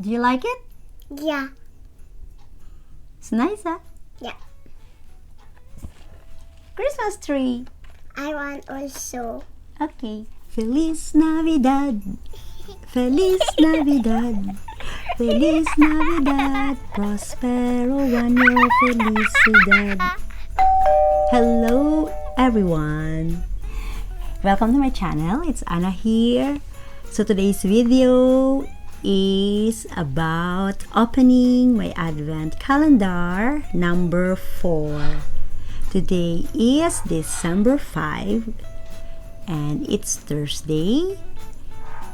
Do you like it? Yeah. It's nice, huh? Yeah. Christmas tree. I want also. Okay. Feliz Navidad. Feliz Navidad. Feliz Navidad. Prospero año felicidad. Hello, everyone. Welcome to my channel. It's Anna here. So today's video is about opening my advent calendar number 4. Today is December 5 and it's Thursday,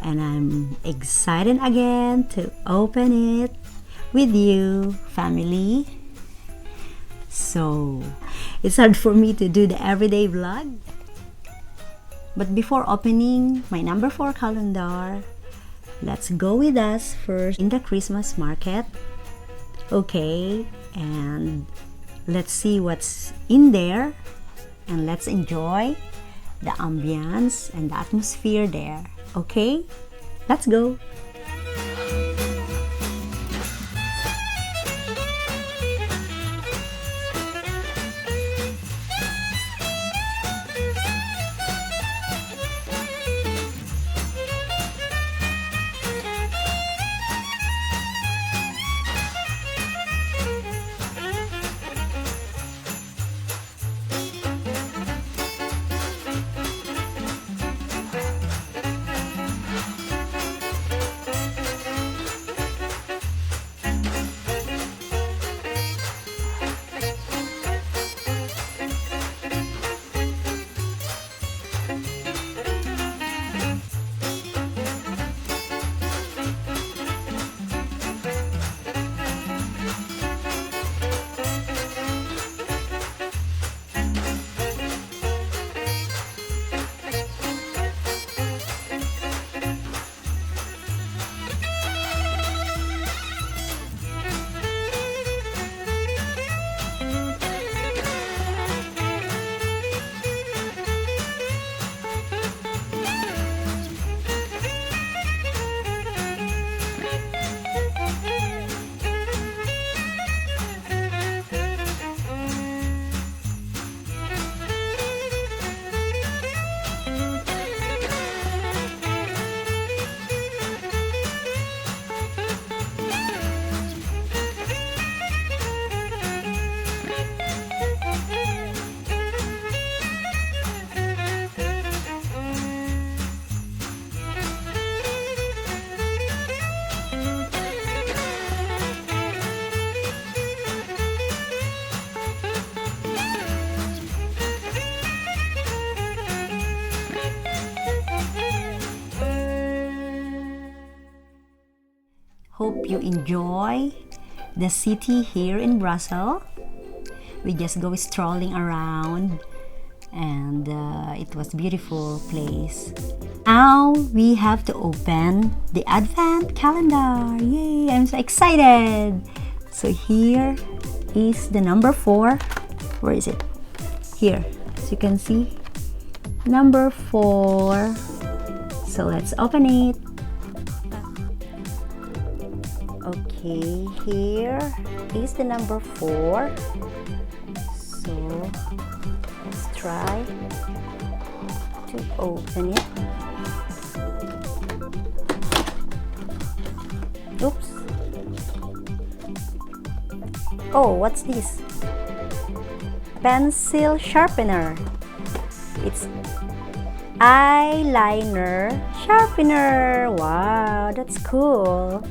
and I'm excited again to open it with you, family. So it's hard for me to do the everyday vlog, but before opening my number 4 calendar, let's go with us first in the Christmas market. Okay, and let's see what's in there, and let's enjoy the ambience and the atmosphere there. Okay, let's go. Hope you enjoy the city here in Brussels. We just go strolling around, and it was a beautiful place. Now we have to open the advent calendar. Yay, I'm so excited. So here is the number 4. Where is it? Here, as you can see, number 4. So let's open it. Okay, here is the number 4. So let's try to open it. Oops. Oh, what's this? Pencil sharpener. It's eyeliner sharpener. Wow, that's cool.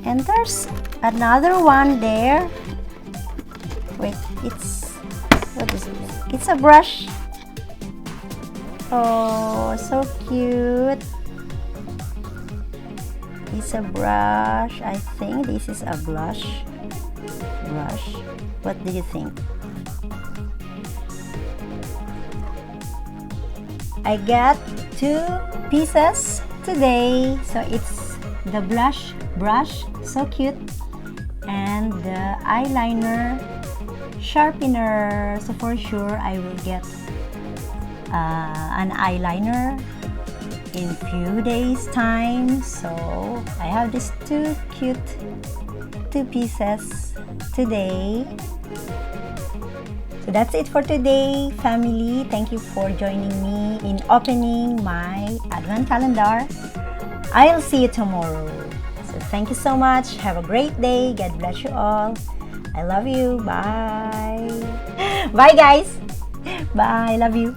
And there's another one there. Wait, what is this? It's a brush. Oh, so cute. It's a brush. I think this is a brush. What do you think? I got 2 pieces today. So it's the brush, so cute, and the eyeliner sharpener. So for sure I will get an eyeliner in few days time. So I have these two cute two pieces today. So that's it for today, family. Thank you for joining me in opening my Advent calendar. I'll see you tomorrow. So thank you so much. Have a great day. God bless you all. I love you. Bye. Bye, guys. Bye. Love you.